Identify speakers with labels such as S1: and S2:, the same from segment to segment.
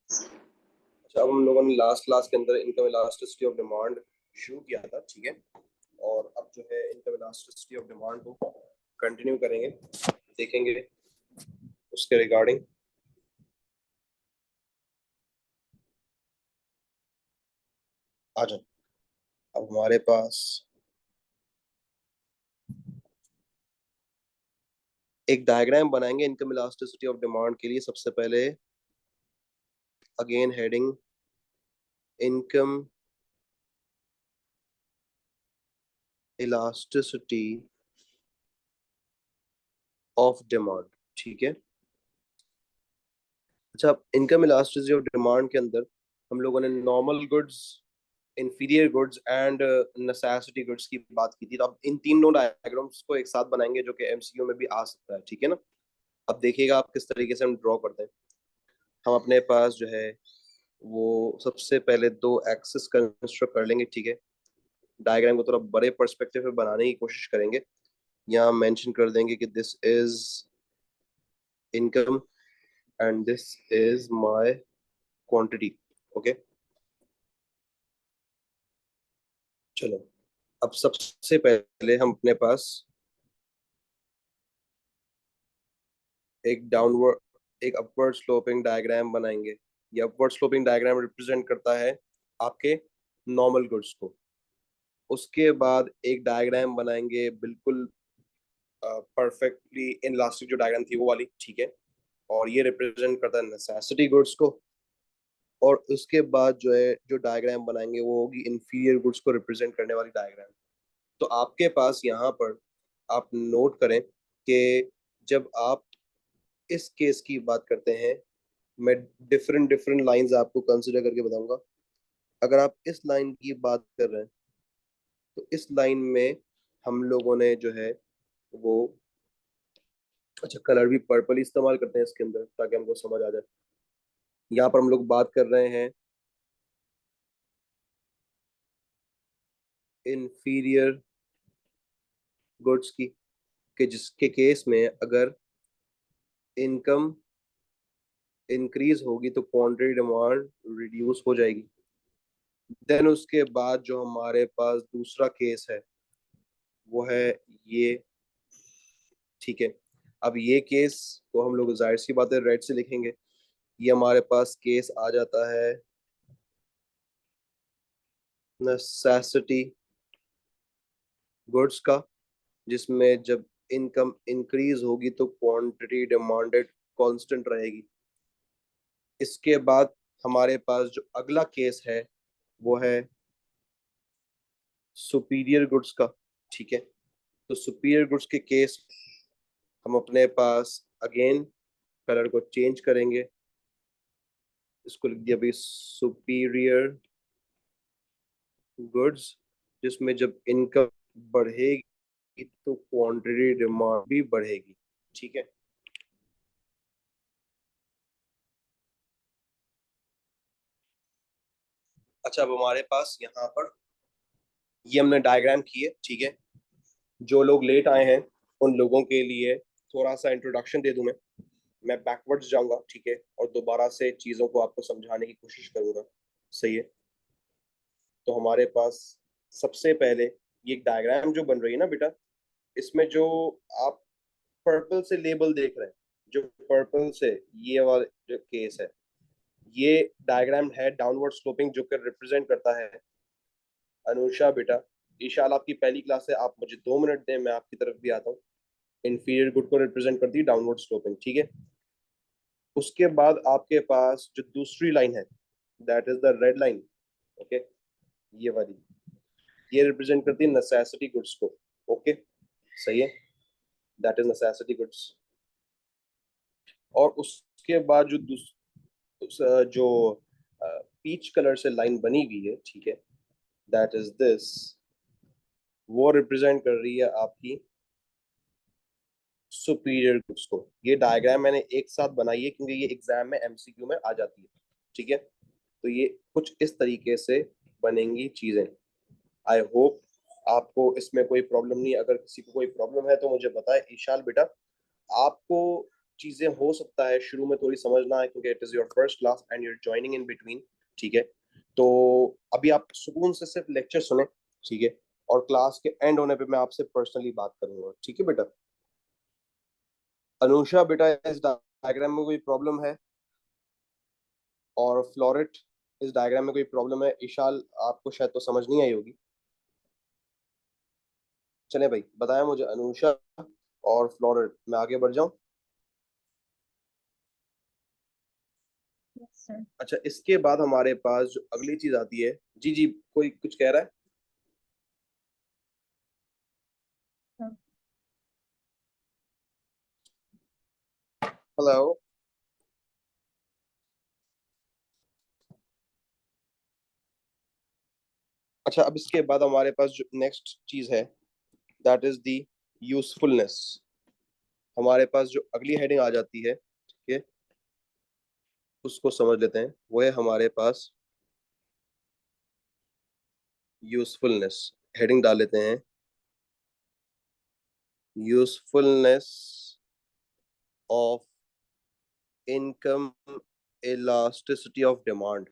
S1: अच्छा, अब हम लोगों ने लास्ट क्लास के अंदर इनकम इलास्टिसिटी ऑफ डिमांड शुरू किया था, ठीक है। और अब जो है इनकम इलास्टिसिटी ऑफ डिमांड को कंटिन्यू करेंगे, देखेंगे उसके रिगार्डिंग। आ जाओ। अब हमारे पास एक डायग्राम बनाएंगे इनकम इलास्टिसिटी ऑफ डिमांड के लिए। सबसे पहले again heading income elasticity of demand, ठीक है। अच्छा, इनकम इलास्टिसिटी ऑफ डिमांड के अंदर हम लोगों ने normal goods, inferior goods and necessity goods की बात की थी। तो अब इन तीनों डायग्राम्स को एक साथ बनाएंगे जो कि एमसीक्यू में भी आ सकता है, ठीक है ना। अब देखिएगा आप किस तरीके से हम ड्रॉ करते हैं। हम अपने पास जो है वो सबसे पहले दो एक्सिस कंस्ट्रक्ट कर लेंगे, ठीक है। डायग्राम को थोड़ा बड़े पर्सपेक्टिव में बनाने की कोशिश करेंगे। यहाँ मेंशन कर देंगे कि this is income and this is my quantity, okay. चलो, अब सबसे पहले हम अपने पास एक अपवर्ड स्लोपिंग डायग्राम बनाएंगे। ये अपवर्ड स्लोपिंग डायग्राम रिप्रेजेंट करता है आपके नॉर्मल गुड्स को। उसके बाद एक डायग्राम बनाएंगे बिल्कुल परफेक्टली इनलास्टिक जो डायग्राम थी वो वाली, ठीक है। और ये रिप्रेजेंट करता है नेसेसिटी गुड्स को। और उसके बाद जो है जो डायग्राम बनाएंगे वो होगी इंफीरियर गुड्स को रिप्रेजेंट करने वाली डायग्राम। तो आपके पास यहाँ पर आप नोट करें कि जब आप इस केस की बात करते हैं, मैं डिफरेंट डिफरेंट लाइंस आपको कंसिडर करके बताऊंगा। अगर आप इस लाइन की बात कर रहे हैं तो इस लाइन में हम लोगों ने जो है वो, अच्छा, कलर भी पर्पल इस्तेमाल करते हैं इसके अंदर ताकि हमको समझ आ जाए। यहाँ पर हम लोग बात कर रहे हैं इंफीरियर गुड्स की, कि जिसके केस में अगर इनकम इंक्रीज होगी तो क्वांटिटी डिमांड रिड्यूस हो जाएगी। देन उसके बाद जो हमारे पास दूसरा केस है वो है ये, ठीक है। अब ये केस को हम लोग जाहिर सी बात है रेड से लिखेंगे। ये हमारे पास केस आ जाता है नेसेसिटी गुड्स का, जिसमें जब इनकम इंक्रीज होगी तो क्वांटिटी डिमांडेड कांस्टेंट रहेगी। इसके बाद हमारे पास जो अगला केस है वो है सुपीरियर गुड्स का, ठीक है। तो सुपीरियर गुड्स के केस हम अपने पास अगेन कलर को चेंज करेंगे। इसको लिख दिया भाई सुपीरियर गुड्स, जिसमें जब इनकम बढ़ेगी तो क्वांटिटी डिमांड भी बढ़ेगी, ठीक है। अच्छा, अब हमारे पास यहाँ पर ये हमने डायग्राम की है, ठीक है। जो लोग लेट आए हैं उन लोगों के लिए थोड़ा सा इंट्रोडक्शन दे दूं मैं बैकवर्ड्स जाऊंगा, ठीक है, और दोबारा से चीजों को आपको समझाने की कोशिश करूंगा, सही है। तो हमारे पास सबसे पहले ये डायग्राम जो बन रही है ना बेटा, इसमें जो आप पर्पल से लेबल देख रहे हैं, जो पर्पल से ये वाला जो केस है, ये डायग्राम है डाउनवर्ड स्लोपिंग जो कि रिप्रेजेंट करता है, अनुषा बेटा, ईशाल आपकी पहली क्लास है, आप मुझे 2 मिनट दें, मैं आपकी तरफ भी आता हूँ। इंफीरियर गुड को रिप्रेजेंट करती है डाउनवर्ड स्लोपिंग, ठीक है। उसके बाद आपके पास जो दूसरी लाइन है that is the red line, okay, ये वाली, ये रिप्रेजेंट करती है नेसेसिटी गुड्स को, ओके, सही है, दैट इज नेसेसिटी गुड्स। और उसके बाद जो जो पीच कलर से लाइन बनी हुई है, ठीक है, दैट इज दिस, वो रिप्रेजेंट कर रही है आपकी सुपीरियर गुड्स को। ये डायग्राम मैंने एक साथ बनाई है क्योंकि ये एग्जाम में एमसीक्यू में आ जाती है, ठीक है। तो ये कुछ इस तरीके से बनेंगी चीजें। आई होप आपको इसमें कोई प्रॉब्लम नहीं है। अगर किसी को कोई प्रॉब्लम है तो मुझे बताएं ईशाल बेटा। आपको चीजें हो सकता है शुरू में थोड़ी समझ ना आए, क्योंकि it is your first class and your joining in between, ठीक है। तो अभी आप सुकून से सिर्फ लेक्चर सुने, ठीक है, और क्लास के एंड होने पे मैं आपसे पर्सनली बात करूंगा, ठीक है बेटा। अनुषा बेटा, इस डायग्राम में कोई प्रॉब्लम है? और फ्लोरेट, इस डायग्राम में कोई प्रॉब्लम है? इशाल, आपको शायद तो समझ नहीं आई होगी। चले भाई, बताया मुझे अनुषा और फ्लोरेट, मैं आगे बढ़ जाऊं?
S2: Yes, sir.
S1: अच्छा, इसके बाद हमारे पास जो अगली चीज आती है, जी जी, कोई कुछ कह रहा है?
S2: हाँ,
S1: हेलो। अच्छा, अब इसके बाद हमारे पास जो नेक्स्ट चीज है, दैट इज द यूजफुलनेस। हमारे पास जो अगली हेडिंग आ जाती है, ठीक है, उसको समझ लेते हैं। वो है हमारे पास यूजफुलनेस। हेडिंग डाल लेते हैं, usefulness of income elasticity of demand.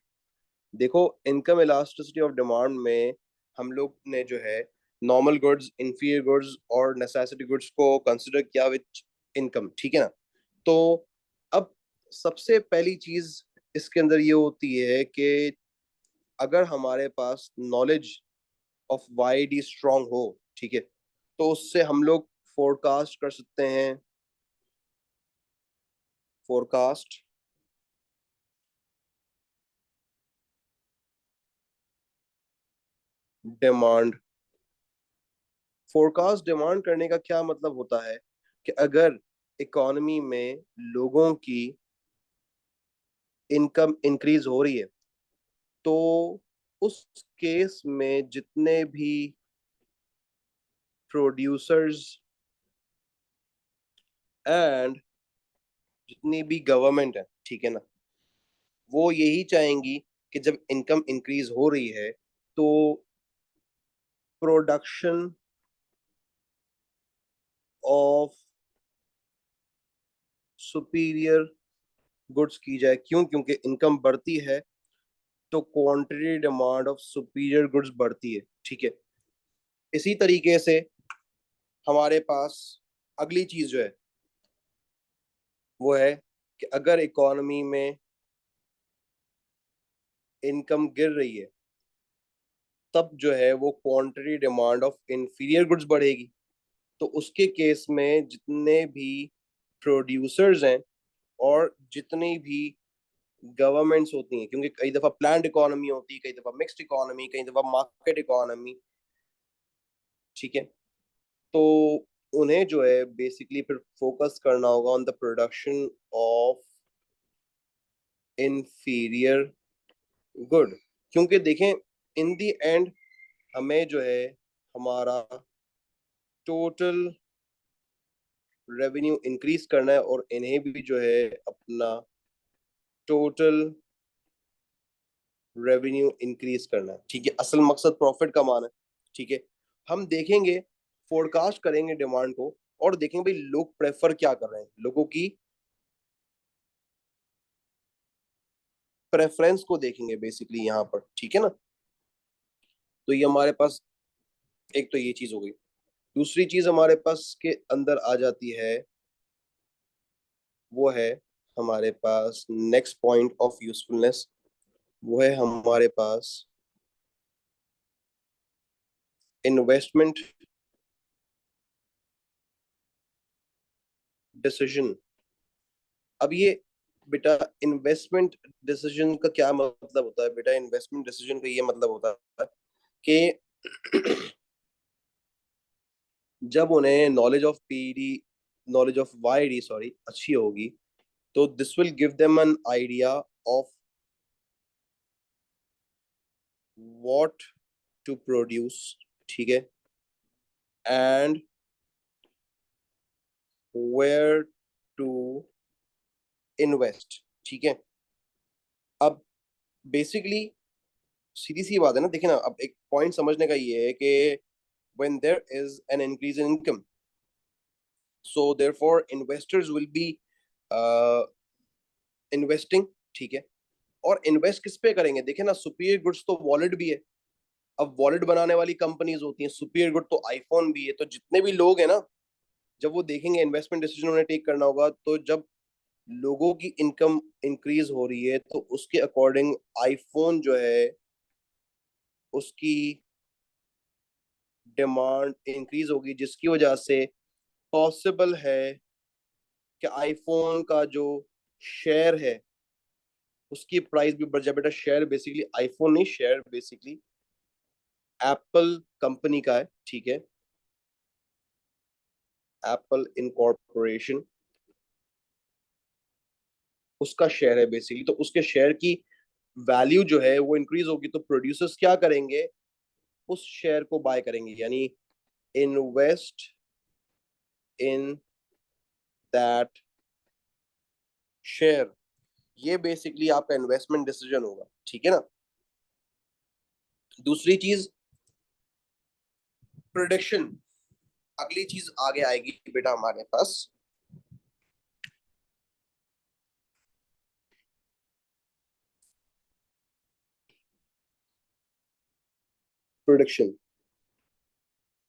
S1: देखो, इनकम इलास्टिसिटी ऑफ डिमांड में हम लोग ने जो है नॉर्मल गुड्स, इंफीरियर गुड्स और नेसेसिटी गुड्स को कंसिडर किया विद इनकम, ठीक है ना। तो अब सबसे पहली चीज इसके अंदर ये होती है कि अगर हमारे पास knowledge of Y D strong हो, ठीक है, तो उससे हम लोग फोरकास्ट कर सकते हैं, फोरकास्ट डिमांड। फोरकास्ट डिमांड करने का क्या मतलब होता है कि अगर इकोनॉमी में लोगों की इनकम इंक्रीज हो रही है, तो उस केस में जितने भी प्रोड्यूसर्स एंड जितनी भी गवर्नमेंट है, ठीक है ना, वो यही चाहेंगी कि जब इनकम इंक्रीज हो रही है तो प्रोडक्शन ऑफ सुपीरियर गुड्स की जाए। क्यों? क्योंकि इनकम बढ़ती है तो quantity demand of superior goods बढ़ती है, ठीक है। इसी तरीके से हमारे पास अगली चीज जो है वो है कि अगर इकोनॉमी में इनकम गिर रही है, तब जो है वो quantity demand of inferior goods बढ़ेगी। तो उसके केस में जितने भी प्रोड्यूसर्स हैं और जितनी भी गवर्नमेंट्स होती हैं, क्योंकि कई दफा प्लान्ड इकोनॉमी होती है, कई दफा मिक्स्ड इकोनॉमी, कई दफा मार्केट इकोनॉमी, ठीक है, तो उन्हें जो है बेसिकली फिर फोकस करना होगा on the production of inferior good. क्योंकि देखें, इन द एंड हमें जो है हमारा टोटल रेवेन्यू इंक्रीज करना है और इन्हें भी जो है अपना टोटल रेवेन्यू इंक्रीज करना है, ठीक है। असल मकसद प्रॉफिट कमाना है, ठीक है। हम देखेंगे, फोरकास्ट करेंगे डिमांड को और देखेंगे भाई लोग प्रेफर क्या कर रहे हैं, लोगों की प्रेफरेंस को देखेंगे बेसिकली यहाँ पर, ठीक है ना। तो ये हमारे पास एक तो ये चीज हो गई। दूसरी चीज हमारे पास के अंदर आ जाती है, वो है हमारे पास नेक्स्ट पॉइंट ऑफ यूजफुलनेस, वो है हमारे पास इन्वेस्टमेंट डिसीजन। अब ये बेटा, इन्वेस्टमेंट डिसीजन का क्या मतलब होता है बेटा? इन्वेस्टमेंट डिसीजन का ये मतलब होता है कि जब उन्हें knowledge of PD, knowledge of YD sorry अच्छी होगी, तो this will give them an idea of what to produce, ठीक है, एंड वेयर टू इन्वेस्ट, ठीक है। अब बेसिकली सीधी सी बात है ना, देखिए ना, अब एक पॉइंट समझने का ये है कि when there is an increase in income, so therefore investors will be investing, ठीक है। और इन्वेस्ट किस पे करेंगे? देखे ना, सुपीरियर गुड्स तो वॉलेट भी है। अब वॉलेट बनाने वाली कंपनीज होती हैं, सुपीरियर गुड तो आईफोन भी है। तो जितने भी लोग हैं ना, जब वो देखेंगे इन्वेस्टमेंट डिसीजन उन्हें टेक करना होगा, तो जब लोगों की इनकम इंक्रीज हो रही है तो उसके अकॉर्डिंग आईफोन जो है उसकी डिमांड इंक्रीज होगी, जिसकी वजह से पॉसिबल है कि आईफोन का जो शेयर है उसकी प्राइस भी बढ़ जाए। बेटा शेयर बेसिकली आईफोन नहीं, शेयर बेसिकली एप्पल कंपनी का है, ठीक है। एप्पल इनकॉर्पोरेशन उसका शेयर है बेसिकली। तो उसके शेयर की वैल्यू जो है वो इंक्रीज होगी, तो प्रोड्यूसर्स क्या करेंगे? उस शेयर को बाय करेंगे, यानी इन्वेस्ट इन दैट शेयर। ये बेसिकली आपका इन्वेस्टमेंट डिसीजन होगा, ठीक है ना। दूसरी चीज प्रोडिक्शन, अगली चीज आगे आएगी बेटा हमारे पास। प्रोडिक्शन,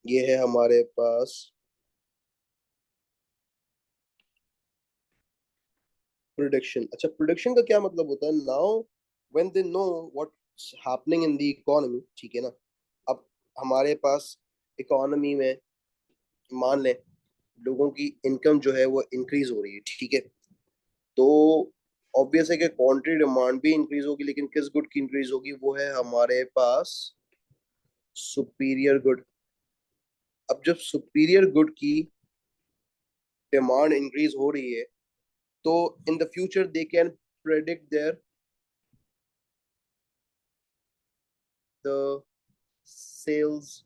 S1: ये है हमारे पास प्रोडिक्शन। अच्छा, प्रोडिक्शन का क्या मतलब होता है? Now when they know what's happening in the economy, ठीक है ना। अब हमारे पास इकोनॉमी में मान लें लोगों की इनकम जो है वो इंक्रीज हो रही है, ठीक है। तो ऑब्वियस है कि क्वांटिटी डिमांड भी इंक्रीज होगी, लेकिन किस गुड की इंक्रीज होगी? वो है हमारे पास सुपीरियर गुड। अब जब सुपीरियर गुड की डिमांड इंक्रीज हो रही है तो in the future they can predict their the sales,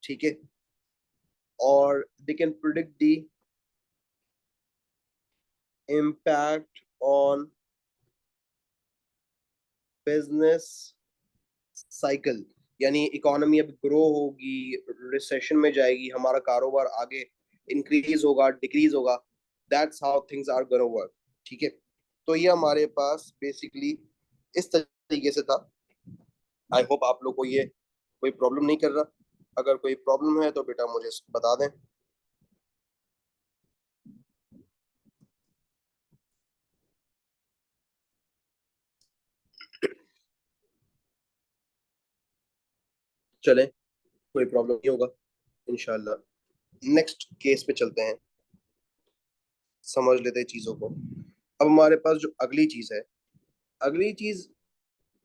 S1: ठीक है। और they can predict the impact on business cycle. यानी इकोनॉमी अब ग्रो होगी, रिसेशन में जाएगी, हमारा कारोबार आगे इंक्रीज होगा, डिक्रीज होगा। That's how things are gonna work, ठीक है। तो ये हमारे पास बेसिकली इस तरीके से था। आई होप आप लोग को ये कोई प्रॉब्लम नहीं कर रहा। अगर कोई प्रॉब्लम है तो बेटा मुझे बता दें। चले, कोई प्रॉब्लम नहीं होगा इंशाल्लाह। नेक्स्ट केस पे चलते हैं, समझ लेते हैं चीजों को। अब हमारे पास जो अगली चीज है, अगली चीज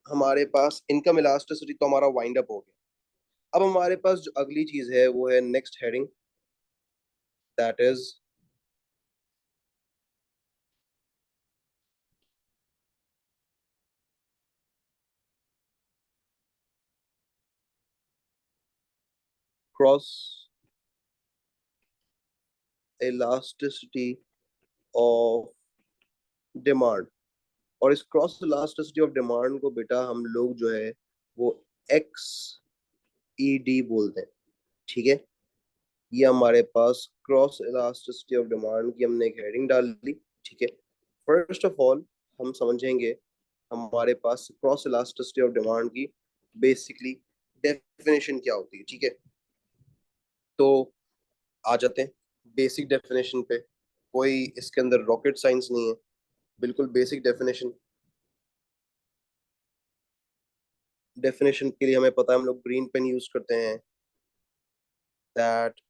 S1: हमारे पास इनकम इलास्टिसिटी तो हमारा वाइंड अप हो गया। अब हमारे पास जो अगली चीज है वो है next heading, that is cross elasticity of demand. और इस क्रॉस इलास्टिसिटी ऑफ डिमांड को बेटा हम लोग जो है वो एक्स ई डी बोलते हैं, ठीक है। ये हमारे पास क्रॉस इलास्टिसिटी ऑफ डिमांड की हमने एक हेडिंग डाल दी, ठीक है। फर्स्ट ऑफ ऑल हम समझेंगे हमारे पास क्रॉस इलास्टिसिटी ऑफ डिमांड की बेसिकली डेफिनेशन क्या होती है, ठीक है। तो आ जाते हैं बेसिक डेफिनेशन पे। कोई इसके अंदर रॉकेट साइंस नहीं है, बिल्कुल बेसिक डेफिनेशन। डेफिनेशन के लिए हमें पता है, हम लोग ग्रीन पेन यूज करते हैं, that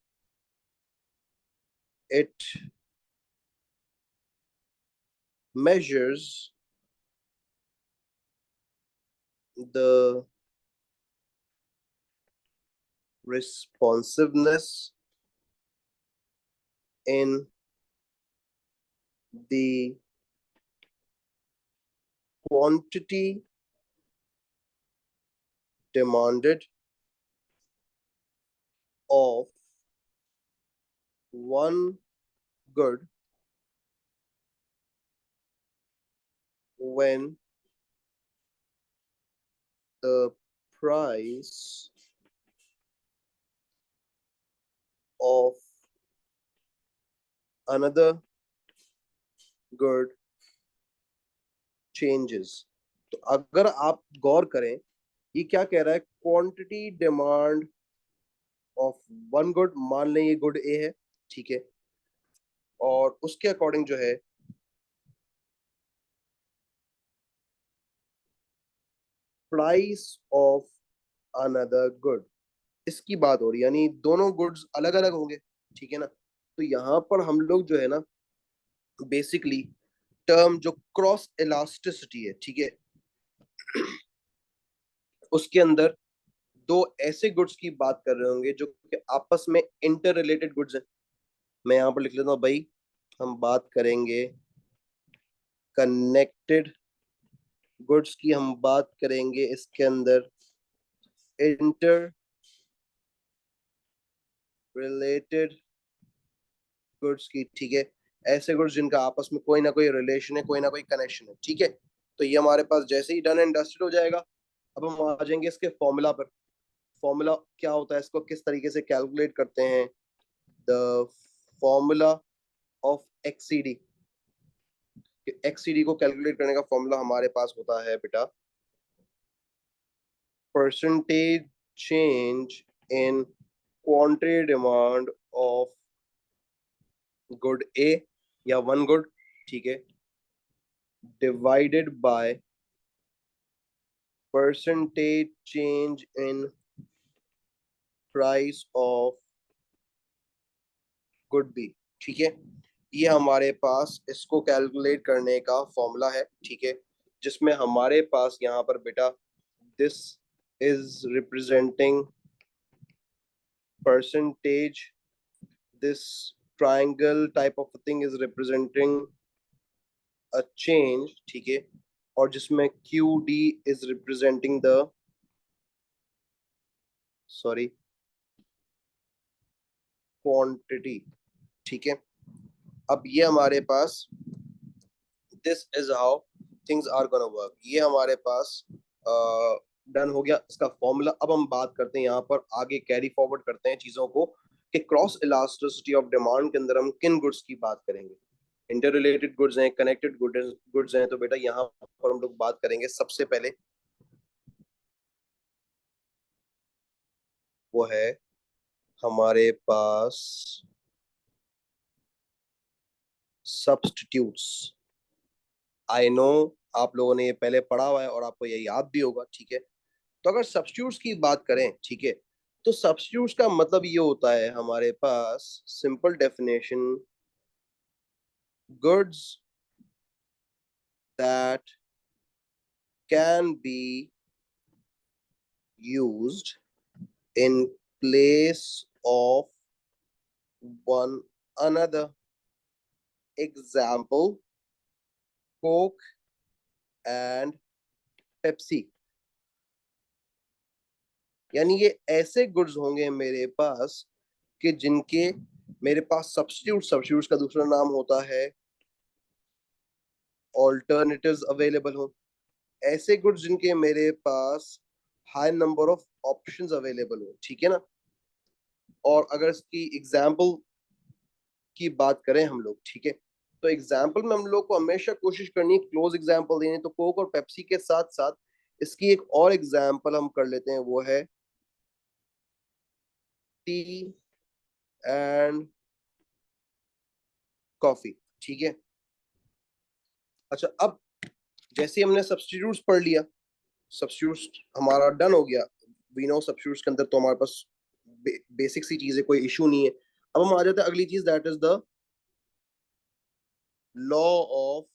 S1: it measures the responsiveness in the quantity demanded of one good when the price of another good changes. तो अगर आप गौर करें, ये क्या कह रहा है, quantity demand of one good, मान लें ये गुड ए है, ठीक है, और उसके अकॉर्डिंग जो है प्राइस ऑफ अनदर गुड, इसकी बात हो रही है, यानी दोनों गुड्स अलग अलग होंगे, ठीक है ना। तो यहाँ पर हम लोग जो है ना, बेसिकली टर्म जो क्रॉस इलास्टिसिटी है, ठीक है, उसके अंदर दो ऐसे गुड्स की बात कर रहे होंगे जो कि आपस में इंटर रिलेटेड गुड्स हैं। मैं यहाँ पर लिख लेता हूँ भाई, हम बात करेंगे कनेक्टेड गुड्स की, हम बात करेंगे इसके अंदर इंटर रिलेटेड गुड्स की, ठीक है, ऐसे गुड्स जिनका आपस में कोई ना कोई रिलेशन है, कोई ना कोई कनेक्शन है, ठीक है। तो ये हमारे पास जैसे ही डन एंड डस्टेड हो जाएगा, अब हम आ जाएंगे इसके फॉर्मूला पर। फॉर्मूला क्या होता है, इसको किस तरीके से कैलकुलेट करते हैं, द फॉर्मूला ऑफ एक्सीडी। एक्सीडी को कैलकुलेट करने का फॉर्मूला हमारे पास होता है बेटा, percentage change in quantity demand of good A या वन गुड, ठीक है, divided by percentage change in price of good B, ठीक है। ये हमारे पास इसको कैलकुलेट करने का फॉर्मूला है, ठीक है, जिसमें हमारे पास यहाँ पर बेटा this is representing percentage, this triangle type of thing is representing a change, ठीक है, और जिसमें Q D is representing the, sorry, quantity, ठीक है। अब ये हमारे पास this is how things are gonna work, ये हमारे पास डन हो गया इसका फॉर्मूला। अब हम बात करते हैं यहाँ पर आगे, कैरी फॉरवर्ड करते हैं चीजों को कि क्रॉस इलास्टिसिटी ऑफ डिमांड के अंदर हम किन गुड्स की बात करेंगे। इंटर रिलेटेड गुड्स हैं, कनेक्टेड गुड्स हैं, तो बेटा यहाँ पर हम लोग बात करेंगे सबसे पहले, वो है हमारे पास सब्स्टिट्यूट्स। आई नो आप लोगों ने ये पहले पढ़ा हुआ है और आपको ये याद भी होगा, ठीक है। तो अगर सब्स्टिट्यूट्स की बात करें, ठीक है, तो सब्स्टिट्यूट्स का मतलब ये होता है हमारे पास, simple definition, goods that can be used in place of one another, example Coke and Pepsi. यानी ये ऐसे गुड्स होंगे मेरे पास कि जिनके मेरे पास सब्स्टिट्यूट्स का दूसरा नाम होता है ऑल्टरनेटिव्स अवेलेबल हो, ऐसे गुड्स जिनके मेरे पास high number of options available हो, ठीक है ना। और अगर इसकी एग्जाम्पल की बात करें हम लोग, ठीक है, तो एग्जाम्पल में हम लोग को हमेशा कोशिश करनी है क्लोज एग्जाम्पल देनी। तो कोक और पेप्सी के साथ साथ इसकी एक और एग्जाम्पल हम कर लेते हैं, वो है टी एंड कॉफी, ठीक है। अच्छा, अब जैसे हमने सब्स्टिट्यूट्स पढ़ लिया, सब्स्टिट्यूट्स हमारा डन हो गया, वी नो सब्स्टिट्यूट्स के अंदर तो हमारे पास बेसिक सी चीज है, कोई इशू नहीं है। अब हम आ जाते हैं अगली चीज, that is the law of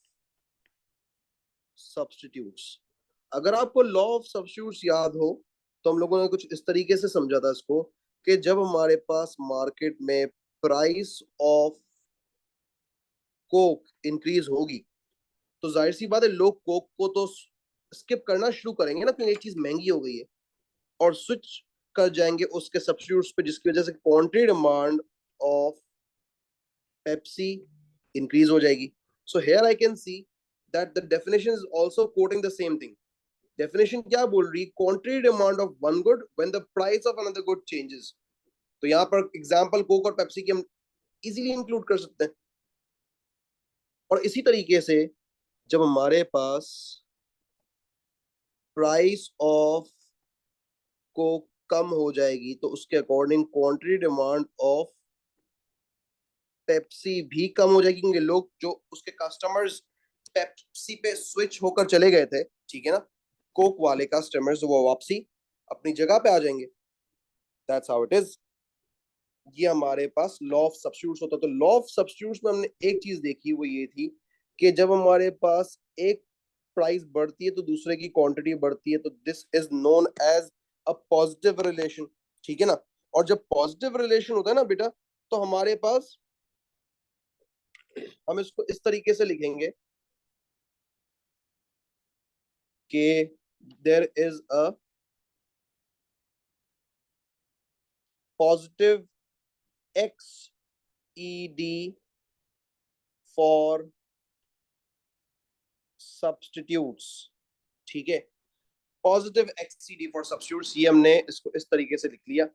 S1: substitutes. अगर आपको लॉ ऑफ सब्स्टिट्यूट्स याद हो, तो हम लोगों ने कुछ इस तरीके से समझा था इसको कि जब हमारे पास मार्केट में प्राइस ऑफ कोक इंक्रीज होगी, तो जाहिर सी बात है लोग कोक को तो स्किप करना शुरू करेंगे ना, क्योंकि ये चीज महंगी हो गई है, और स्विच कर जाएंगे उसके सब्स्टिट्यूट्स पे, जिसकी वजह से quantity demand of Pepsi increase हो जाएगी। So here I can see that the definition is also coating the same thing. Definition क्या बोल रही, quantity demand of one good when the price of another good changes. तो यहाँ पर example Coke और Pepsi की हम इजीली इंक्लूड कर सकते हैं। और इसी तरीके से जब हमारे पास प्राइस ऑफ को कम हो जाएगी तो उसके according quantity demand of Pepsi भी कम हो जाएगी, क्योंकि लोग जो उसके कस्टमर्स पेप्सी पे स्विच होकर चले गए थे, ठीक है ना, कोक वाले कस्टमर्स वो वापसी अपनी जगह पे आ जाएंगे। That's how it is. ये हमारे पास लॉ ऑफ सब्स्टिट्यूट्स होता है। तो लॉ ऑफ सब्स्टिट्यूट्स में हमने एक चीज देखी, वो ये थी कि जब हमारे पास एक प्राइस बढ़ती है तो दूसरे की क्वांटिटी बढ़ती है, तो this is known as a positive relation, ठीक है ना। और जब पॉजिटिव रिलेशन होता है ना बेटा, तो हमारे पास, हम इसको इस तरीके से लिखेंगे कि there is a positive X E D for substitutes, ठीक है। पॉजिटिव एक्ससीडी फॉर सब्स्टिट्यूट्स, ये हमने इसको इस तरीके से लिख लिया।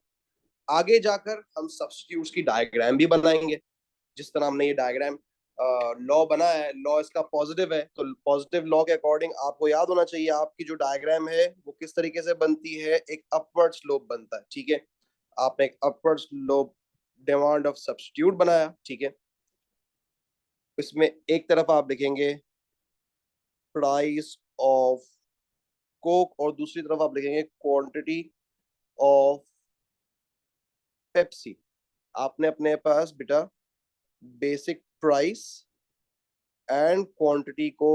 S1: आगे जाकर हम सब्स्टिट्यूट्स की डायग्राम भी बनाएंगे। जिस तरह हमने ये डायग्राम लॉ बना है, लॉ इसका पॉजिटिव है, तो पॉजिटिव लॉ के अकॉर्डिंग आपको याद होना चाहिए आपकी जो डायग्राम है वो किस तरीके से बनती है, एक अपवर्ड स्लोप बनता है, ठीक है। आपने एक upward slope demand of substitute बनाया, ठीक है। इसमें एक तरफ आप लिखेंगे प्राइस ऑफ कोक और दूसरी तरफ आप लिखेंगे क्वांटिटी ऑफ पेप्सी। आपने अपने पास बेटा बेसिक प्राइस एंड क्वांटिटी को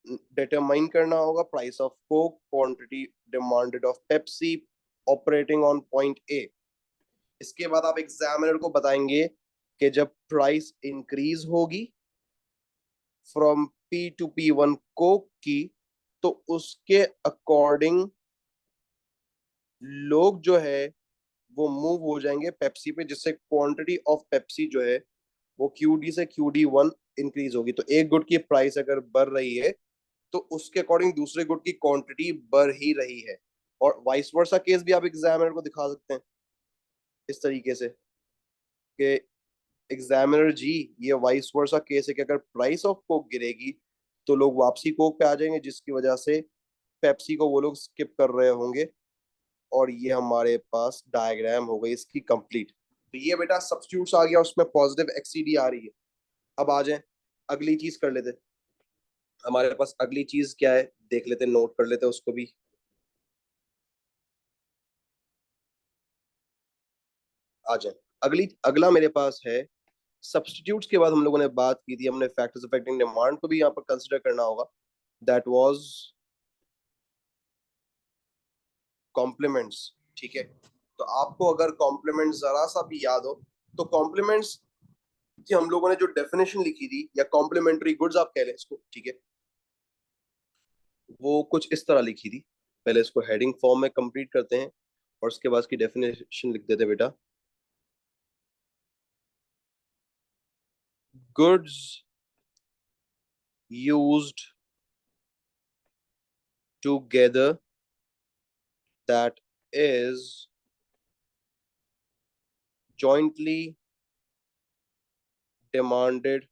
S1: डिटरमाइन करना होगा। Price of Coke, quantity demanded of Pepsi, operating on point A. इसके बाद आप एग्जामिनर को बताएंगे कि जब प्राइस इंक्रीज होगी from P to P one Coke की, तो उसके अकॉर्डिंग लोग जो है वो मूव हो जाएंगे पेप्सी पे, जिससे क्वांटिटी ऑफ पेप्सी जो है वो क्यूडी से क्यूडी वन इंक्रीज होगी। तो एक गुड की प्राइस अगर बढ़ रही है तो उसके अकॉर्डिंग दूसरे गुड की क्वांटिटी बढ़ ही रही है। और वाइस वर्सा केस भी आप एग्जामिनर को दिखा सकते हैं इस तरीके से कि एग्जामिनर जी, ये वाइस वर्सा केस है कि अगर प्राइस ऑफ कोक गिरेगी तो लोग वापसी कोक पे आ जाएंगे, जिसकी वजह से पेप्सी को वो लोग स्किप कर रहे होंगे। और ये हमारे पास डायग्राम हो गई इसकी कंप्लीट। तो ये बेटा सब्स्टिट्यूट्स आ गया, उसमें पॉजिटिव एक्सीडी आ रही है। अब आ जाए अगली चीज कर लेते। हमारे पास अगली चीज क्या है देख लेते, नोट कर लेते उसको भी। आ जाए अगला मेरे पास है सब्स्टिट्यूट्स के बाद हम लोगों ने बात की थी, हमने फैक्टर्स अफेक्टिंग डिमांड को भी यहाँ पर कंसिडर करना होगा। दैट वाज कॉम्प्लीमेंट्स, ठीक है। तो आपको अगर कॉम्प्लीमेंट्स जरा सा भी याद हो, तो कॉम्प्लीमेंट्स की हम लोगों ने जो डेफिनेशन लिखी थी, या कॉम्प्लीमेंट्री गुड्स आप कह लें इसको, ठीक है, वो कुछ इस तरह लिखी थी। पहले इसको हेडिंग फॉर्म में कंप्लीट करते हैं और उसके बाद इसकी डेफिनेशन लिख देते हैं बेटा। Goods used together that is jointly demanded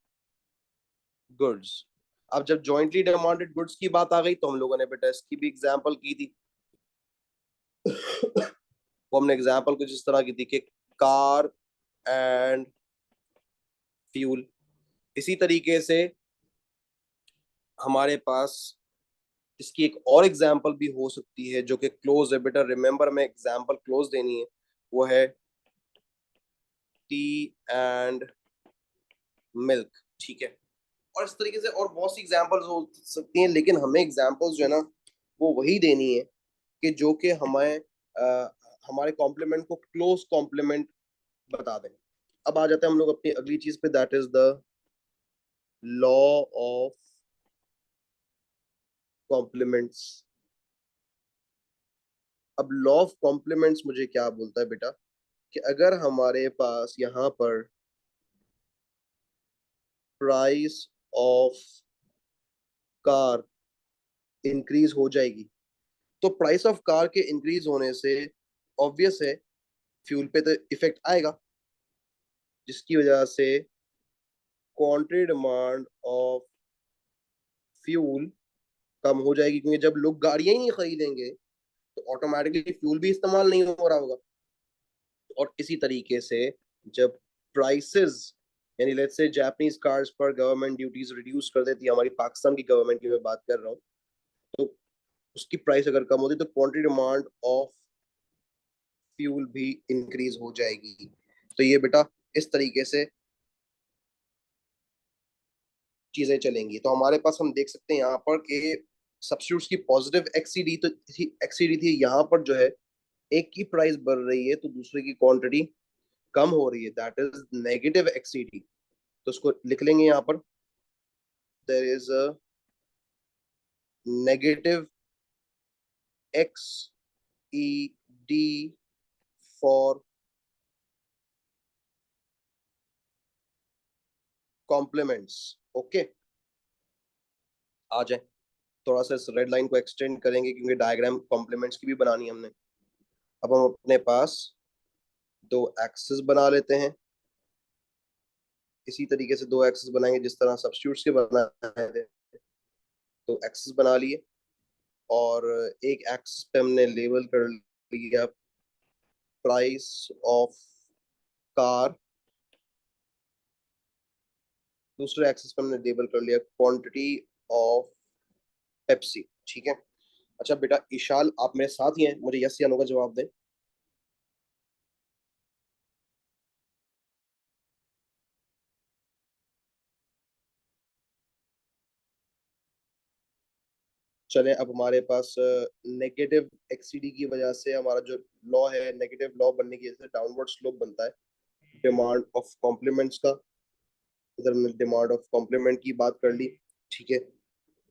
S1: goods। अब जब jointly demanded goods की बात आ गई तो हम लोगों ने बेटा इसकी भी एग्जांपल की थी। वो हमने एग्जांपल कुछ इस तरह की थी कि कार एंड फ्यूल। इसी तरीके से हमारे पास इसकी एक और एग्जांपल भी हो सकती है जो कि क्लोज है बेटा, रिमेंबर में एग्जांपल क्लोज देनी है। वो है टी एंड मिल्क, ठीक है। और इस तरीके से और बहुत सी एग्जांपल्स हो सकती हैं, लेकिन हमें एग्जांपल्स जो है ना वो वही देनी है कि जो कि हमें हमारे कॉम्प्लीमेंट को क्लोज कॉम्प्लीमेंट बता दें। अब आ जाते हैं हम लोग अपनी अगली चीज पे, that is the law of complements. अब लॉ ऑफ कॉम्प्लीमेंट्स मुझे क्या बोलता है बेटा, कि अगर हमारे पास यहाँ पर प्राइस ऑफ कार इंक्रीज हो जाएगी, तो प्राइस ऑफ कार के इंक्रीज होने से ऑब्वियस है फ्यूल पे तो इफेक्ट आएगा, जिसकी वजह से क्वांटिटी डिमांड ऑफ फ्यूल कम हो जाएगी, क्योंकि जब लोग गाड़ियां ही नहीं खरीदेंगे तो ऑटोमेटिकली फ्यूल भी इस्तेमाल नहीं हो रहा होगा। और इसी तरीके से जब प्राइसेस, यानी लेट्स से जापानीज कार्स पर गवर्नमेंट ड्यूटीज रिड्यूस कर देती है, हमारी पाकिस्तान की गवर्नमेंट की मैं बात कर रहा हूँ, तो उसकी प्राइस अगर कम होती तो क्वांटिटी डिमांड ऑफ फ्यूल भी इंक्रीज हो जाएगी। तो ये बेटा इस तरीके से चीजें चलेंगी। तो हमारे पास हम देख सकते हैं यहाँ पर कि सब्स्टिट्यूट्स की पॉजिटिव एक्सीडी तो एक्सीडी थी, यहाँ पर जो है एक की प्राइस बढ़ रही है तो दूसरे की क्वांटिटी कम हो रही है, दैट इज नेगेटिव एक्सीडी। तो उसको लिख लेंगे यहाँ पर, there is a negative X E D for complements. Okay, आ जाए, थोड़ा सा इस रेड लाइन को एक्सटेंड करेंगे क्योंकि डायग्राम कॉम्प्लीमेंट्स की भी बनानी है हमने। अब हम अपने पास दो एक्सेस बना लेते हैं, इसी तरीके से दो एक्सेस बनाएंगे जिस तरह सब्स्टिट्यूट्स के बनाए थे। तो एक्सेस बना लिए, और एक एक्सेस पे हमने लेबल कर लिया प्राइस ऑफ कार, दूसरे एक्सेस पे हमने लेबल कर लिया क्वांटिटी ऑफ पेप्सी। ठीक है। अच्छा बेटा ईशाल, आप मेरे साथ ही हैं, मुझे यस या नो का जवाब दें। चले, अब हमारे पास नेगेटिव एक्सीडी की वजह से हमारा जो लॉ है, नेगेटिव लॉ बनने की वजह से डाउनवर्ड स्लोप बनता है डिमांड ऑफ कॉम्प्लीमेंट्स का। इधर हमने डिमांड ऑफ कॉम्प्लीमेंट की बात कर ली। ठीक है।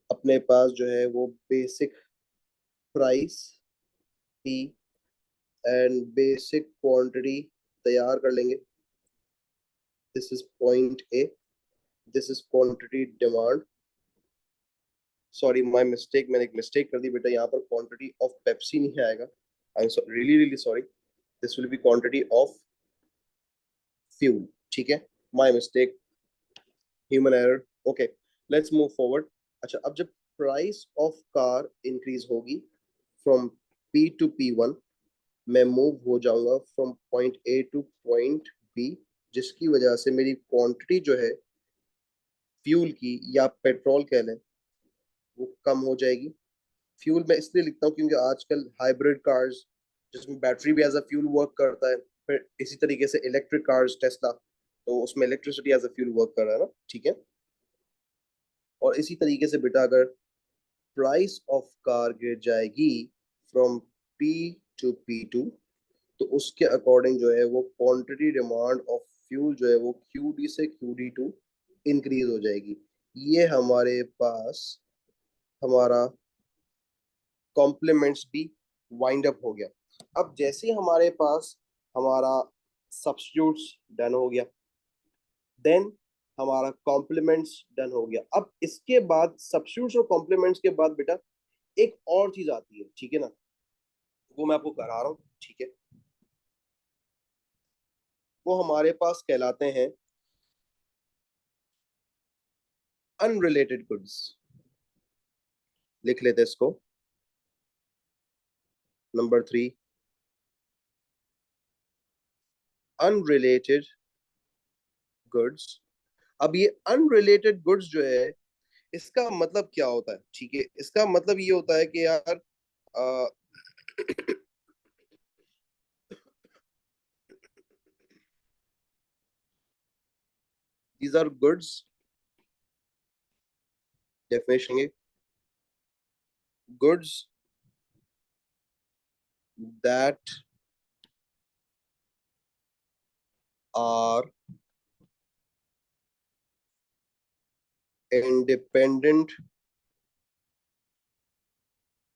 S1: अपने पास जो है वो basic price P and basic quantity तैयार कर लेंगे। This is point A, this is quantity demand, sorry my mistake, मैंने एक मिस्टेक कर दी बेटा, यहाँ पर क्वांटिटी ऑफ पेप्सी नहीं आएगा, I am really really sorry, this will be quantity of fuel. ठीक है, my mistake, human error. Okay, let's move forward. अच्छा, अब जब प्राइस ऑफ कार इंक्रीज होगी फ्रॉम पी टू P1, मैं मूव हो जाऊंगा from point A to point B, जिसकी वजह से मेरी क्वांटिटी जो है फ्यूल की, या पेट्रोल कह लें, वो कम हो जाएगी। फ्यूल मैं इसलिए लिखता हूँ क्योंकि आजकल हाइब्रिड कार्स जिसमें बैटरी भी एज अ फ्यूल वर्क करता है, फिर इसी तरीके से इलेक्ट्रिक कार्स टेस्ला, तो उसमें electricity as a fuel work कर रहा है ना। ठीक है। और इसी तरीके से बेटा अगर प्राइस ऑफ कार गिर जाएगी फ्रॉम पी टू P2, तो उसके अकॉर्डिंग जो है वो क्वांटिटी डिमांड ऑफ फ्यूल जो है वो QD से QD2 इंक्रीज हो जाएगी। ये हमारे पास हमारा कॉम्प्लीमेंट्स भी वाइंड अप हो गया। अब जैसे ही हमारे पास हमारा सब्स्टिट्यूट्स डन हो गया, देन हमारा कॉम्प्लीमेंट्स डन हो गया। अब इसके बाद सब्स्टिट्यूट्स और कॉम्प्लीमेंट्स के बाद बेटा एक और चीज आती है, ठीक है ना, वो मैं आपको करा रहा हूँ। ठीक है, वो हमारे पास कहलाते हैं अनरिलेटेड गुड्स। लिख लेते हैं इसको, नंबर 3, अनरिलेटेड गुड्स। अब ये अनरिलेटेड गुड्स जो है, इसका मतलब क्या होता है? ठीक है, इसका मतलब ये होता है कि यार these are goods, definition है, goods that are independent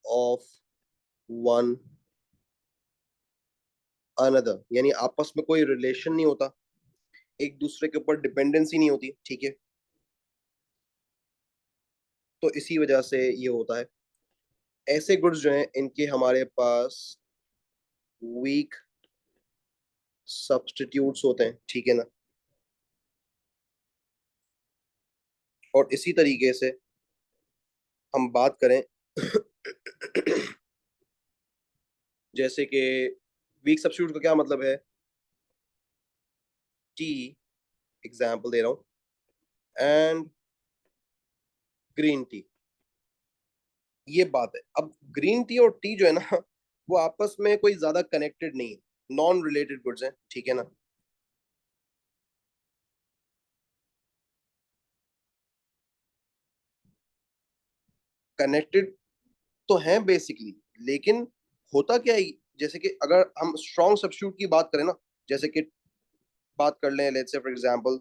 S1: of one another, यानी आपस में कोई रिलेशन नहीं होता, एक दूसरे के ऊपर डिपेंडेंसी नहीं होती। ठीक है, तो इसी वजह से ये होता है। ऐसे गुड्स जो हैं इनके हमारे पास वीक सब्स्टिट्यूट्स होते हैं। ठीक है ना, और इसी तरीके से हम बात करें जैसे कि वीक सब्स्टिट्यूट का क्या मतलब है, टी एग्जाम्पल दे रहा हूं, एंड ग्रीन टी, ये बात है। अब ग्रीन टी और टी जो है ना वो आपस में कोई ज्यादा कनेक्टेड नहीं है, नॉन रिलेटेड गुड्स हैं, ठीक है ना। कनेक्टेड तो हैं बेसिकली, लेकिन होता क्या है, जैसे कि अगर हम स्ट्रॉन्ग सब्स्टिट्यूट की बात करें ना, जैसे कि बात कर लें let's say for example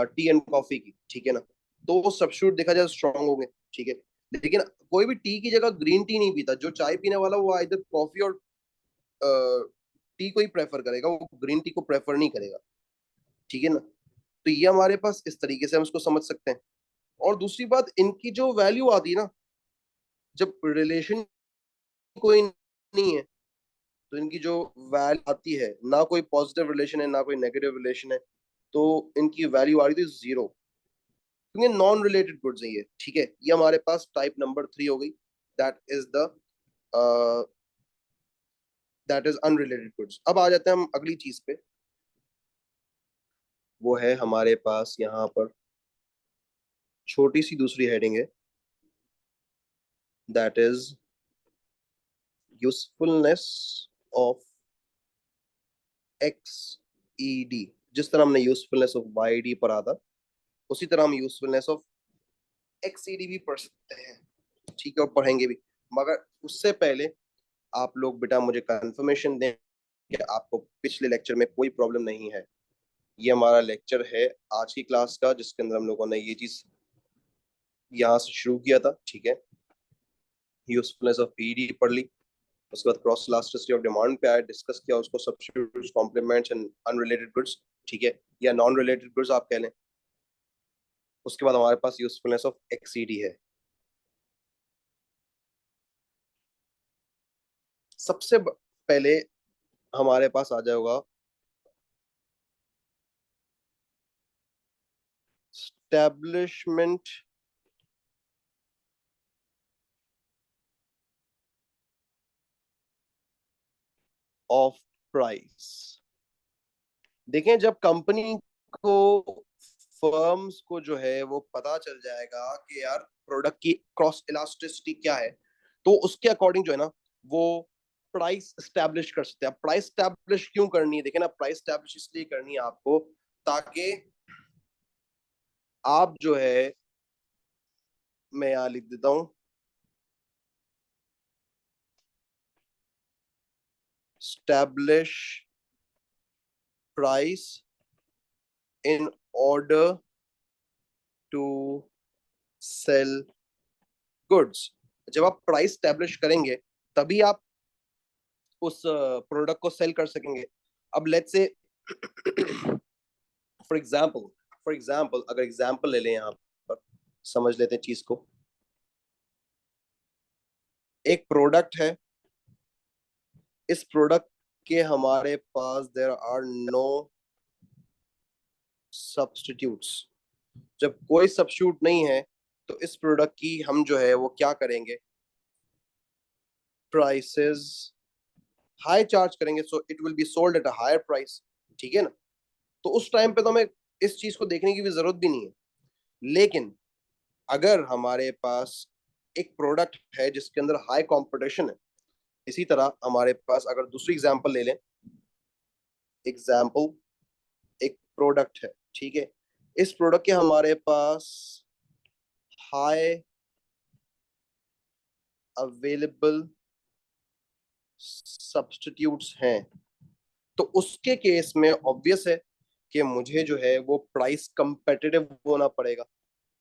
S1: T and coffee की, ठीक है ना, तो वो सब्स्टिट्यूट देखा जाए स्ट्रॉन्ग होंगे, ठीक है। लेकिन कोई भी टी की जगह ग्रीन टी नहीं पीता, जो चाय पीने वाला वो इधर कॉफी और टी को ही प्रेफर करेगा, वो ग्रीन टी को प्रेफर नहीं करेगा, ठीक है ना। तो ये हमारे पास इस तरीके से हम इसको समझ सकते हैं। और दूसरी बात, इनकी जो वैल्यू आती है ना, जब रिलेशन कोई नहीं है तो इनकी जो वैल्यू आती है, ना कोई पॉजिटिव रिलेशन है ना कोई नेगेटिव रिलेशन है, तो इनकी वैल्यू आ रही थी जीरो, क्योंकि नॉन रिलेटेड गुड्स है ये, ठीक है। ये हमारे पास टाइप नंबर 3 हो गई, that is the that is unrelated goods. अब आ जाते हैं हम अगली चीज पे, वो है हमारे पास यहाँ पर छोटी सी दूसरी हेडिंग है, that is usefulness of x E D. जिस तरह हमने यूजफुलनेस ऑफ वाई डी पढ़ा था, उसी तरह हम usefulness of x E D भी पढ़ सकते हैं, ठीक है, और पढ़ेंगे भी। मगर उससे पहले आप लोग बेटा मुझे कंफर्मेशन दें कि आपको पिछले लेक्चर में कोई प्रॉब्लम नहीं है। ये हमारा लेक्चर है आज की क्लास का, जिसके अंदर हम लोगों ने ये चीज यहाँ से शुरू किया था, ठीक है। यूजफुलनेस ऑफ पीडी पढ़ ली, उसके बाद क्रॉस इलास्टिसिटी ऑफ डिमांड पे आया, डिस्कस किया उसको, substitutes, complements and unrelated goods, ठीक है, या नॉन रिलेटेड गुड्स आप कह लें। उसके बाद हमारे पास यूजफुलनेस ऑफ एक्सईडी है। सबसे पहले हमारे पास आ जाएगा स्टैब्लिशमेंट ऑफ प्राइस। देखें, जब कंपनी को, फर्म्स को जो है वो पता चल जाएगा कि यार प्रोडक्ट की क्रॉस इलास्टिसिटी क्या है, तो उसके अकॉर्डिंग जो है ना वो प्राइस स्टैब्लिश कर सकते हैं। प्राइस स्टैब्लिश क्यों करनी है, देखें ना, प्राइस स्टैब्लिश इसलिए करनी है आपको ताकि आप जो है, मैं यहाँ लिख देता हूं, establish price in order to sell goods. जब आप प्राइस स्टैब्लिश करेंगे तभी आप उस प्रोडक्ट को सेल कर सकेंगे। अब लेट्स से फॉर एग्जाम्पल अगर एग्जाम्पल ले लें यहाँ पर, समझ लेते हैं चीज को। एक प्रोडक्ट है, इस प्रोडक्ट के हमारे पास देयर आर नो सब्स्टिट्यूट्स। जब कोई सब्स्टिट्यूट नहीं है तो इस प्रोडक्ट की हम जो है वो क्या करेंगे, प्राइसेस हाई चार्ज करेंगे, so it will be sold at a higher price, ठीक है ना। तो उस टाइम पे तो हमें इस चीज को देखने की भी जरूरत भी नहीं है। लेकिन अगर हमारे पास एक प्रोडक्ट है जिसके अंदर हाई कंपटीशन है, इसी तरह हमारे पास अगर दूसरी एग्जांपल ले लें, एग्जांपल एक प्रोडक्ट है, ठीक है, इस प्रोडक्ट के हमारे पास हाई अवेलेबल सब्स्टिट्यूट्स हैं, तो उसके केस में ऑब्वियस है कि मुझे जो है वो प्राइस कंपेटिटिव होना पड़ेगा।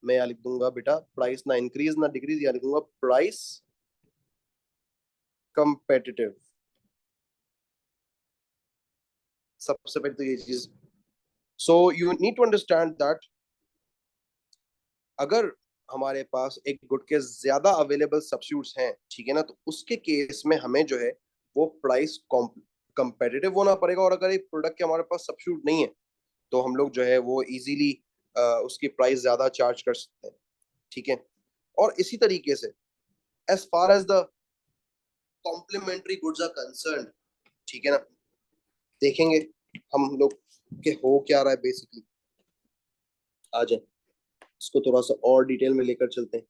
S1: मैं यहाँ लिख दूंगा बेटा, प्राइस ना इंक्रीज ना डिक्रीज, यहाँ लिखूंगा प्राइस कंपेटिटिव। सबसे पहले तो ये चीज, so you need to understand that अगर हमारे पास एक गुड के ज्यादा अवेलेबल सब्स्टिट्यूट्स हैं, ठीक है ना, तो उसके केस में हमें जो है वो प्राइस कंपेटिटिव होना पड़ेगा। और अगर एक प्रोडक्ट के हमारे पास सब्स्टिट्यूट नहीं है तो हम लोग जो है वो इजीली उसकी प्राइस ज्यादा चार्ज कर सकते हैं, ठीक है। और इसी तरीके से as far as the complementary goods are concern, ठीक है ना, देखेंगे हम लोग के हो क्या रहा है बेसिकली। आ जाए इसको थोड़ा सा और डिटेल में लेकर चलते हैं।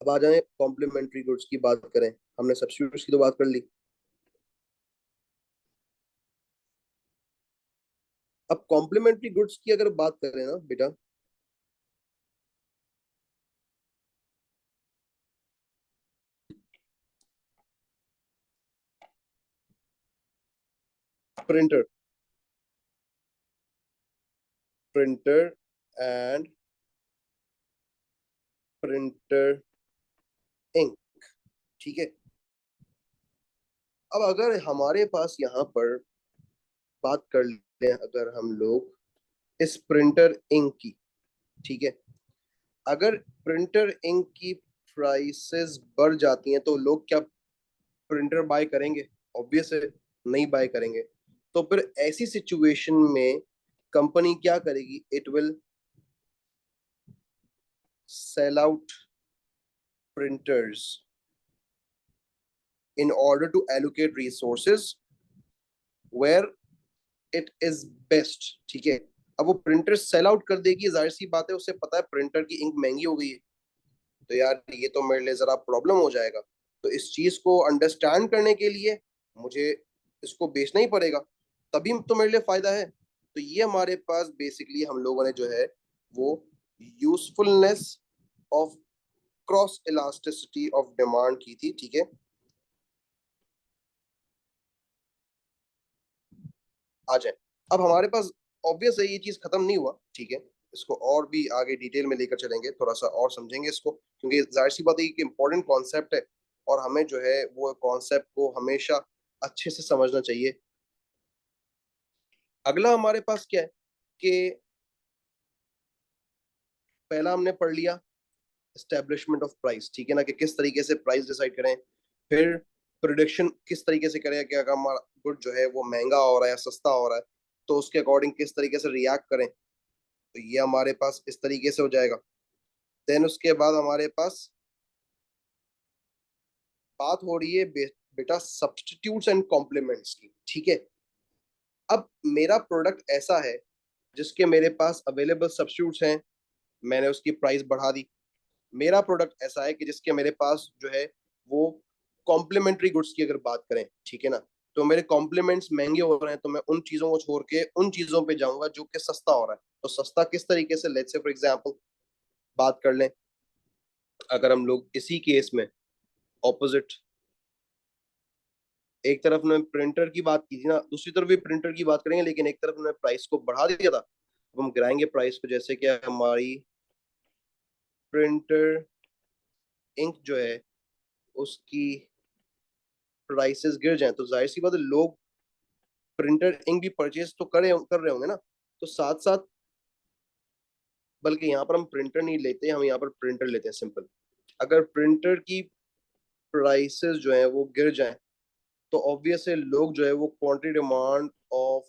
S1: अब आ जाए कॉम्प्लीमेंट्री गुड्स की बात करें, हमने सब्स्टिट्यूट्स की तो बात कर ली। अब कॉम्प्लीमेंट्री गुड्स की अगर बात करें ना बेटा, printer, printer and printer ink, ठीक है। अब अगर हमारे पास यहाँ पर बात कर लें अगर हम लोग इस प्रिंटर इंक की, ठीक है, अगर प्रिंटर इंक की प्राइसेस बढ़ जाती हैं तो लोग क्या प्रिंटर बाय करेंगे? ऑब्वियस है, नहीं बाय करेंगे। तो फिर ऐसी सिचुएशन में कंपनी क्या करेगी? It will sell out printers in order to allocate resources where it is best, ठीक है। अब वो प्रिंटर सेल आउट कर देगी, जाहिर सी बात है, उसे पता है प्रिंटर की इंक महंगी हो गई है, तो यार ये तो मेरे लिए जरा प्रॉब्लम हो जाएगा। तो इस चीज को अंडरस्टैंड करने के लिए मुझे इसको बेचना ही पड़ेगा, तभी तो मेरे लिए फायदा है। तो ये हमारे पास बेसिकली हम लोगों ने जो है वो usefulness of cross elasticity of demand की थी, ठीक है। आ जाए, अब हमारे पास ऑब्वियस है ये चीज खत्म नहीं हुआ, ठीक है। इसको और भी आगे डिटेल में लेकर चलेंगे, थोड़ा सा और समझेंगे इसको, क्योंकि जाहिर सी बात है कि इंपॉर्टेंट कॉन्सेप्ट है और हमें जो है वो कॉन्सेप्ट को हमेशा अच्छे से समझना चाहिए। अगला हमारे पास क्या है कि पहला हमने पढ़ लिया एस्टेब्लिशमेंट ऑफ प्राइस, ठीक है ना, कि किस तरीके से प्राइस डिसाइड करें। फिर प्रोडिक्शन किस तरीके से करें कि अगर हमारा गुड जो है वो महंगा हो रहा है या सस्ता हो रहा है, तो उसके अकॉर्डिंग किस तरीके से रिएक्ट करें। तो ये हमारे पास इस तरीके से हो जाएगा। देन उसके बाद हमारे पास बात हो रही है बेटा सब्स्टिट्यूट्स एंड कॉम्प्लीमेंट्स की, ठीक है। अब मेरा प्रोडक्ट ऐसा है जिसके मेरे पास अवेलेबल सब्स्टिट्यूट्स हैं, मैंने उसकी प्राइस बढ़ा दी। मेरा प्रोडक्ट ऐसा है कि जिसके मेरे पास जो है वो कॉम्प्लीमेंट्री गुड्स की अगर बात करें, ठीक है ना, तो मेरे कॉम्प्लीमेंट्स महंगे हो रहे हैं, तो मैं उन चीजों को छोड़ के उन चीजों पे जाऊंगा जो कि सस्ता हो रहा है। तो सस्ता किस तरीके से, लेट्स से फॉर एग्जांपल बात कर लें, अगर हम लोग इसी केस में ऑपोजिट, एक तरफ ने प्रिंटर की बात की थी ना, दूसरी तरफ भी प्रिंटर की बात करेंगे, लेकिन एक तरफ ने प्राइस को बढ़ा दिया था। अब हम गिराएंगे प्राइस को, जैसे कि हमारी प्रिंटर इंक जो है उसकी प्राइसेस गिर जाए, तो जाहिर सी बात है लोग प्रिंटर इंक भी परचेज तो कर रहे होंगे ना। तो साथ साथ, बल्कि यहाँ पर हम प्रिंटर नहीं लेते, हम यहाँ पर प्रिंटर लेते हैं सिंपल। अगर प्रिंटर की प्राइसेस जो है वो गिर जाए, तो ऑब्वियस है लोग जो है वो quantity demand of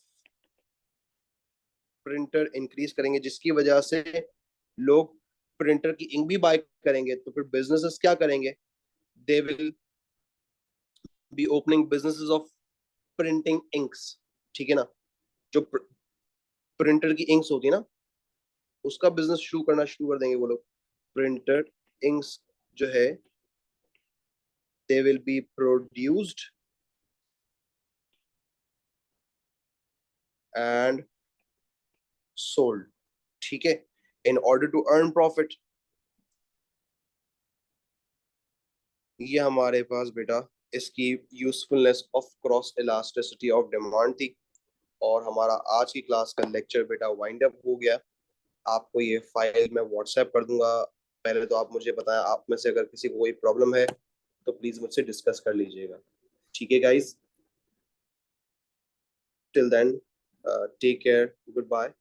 S1: printer increase करेंगे, जिसकी वजह से लोग प्रिंटर की इंक भी बाय करेंगे। तो फिर बिजनेसेस क्या करेंगे? दे will B opening businesses of printing inks, ठीक है ना। जो प्रिंटर की इंक्स होती है ना, उसका बिजनेस शुरू करना शुरू कर देंगे वो लोग। प्रिंटर इंक्स जो है they will be produced and sold, ठीक है, in order to earn profit. ये हमारे पास बेटा इसकी usefulness of cross elasticity of demand थी। और हमारा आज की क्लास का लेक्चर बेटा वाइंड अप हो गया। आपको ये फाइल मैं व्हाट्सएप कर दूंगा। पहले तो आप मुझे बताएं, आप में से अगर किसी को कोई प्रॉब्लम है तो प्लीज मुझसे डिस्कस कर लीजिएगा, ठीक है guys. Till then take care, good bye.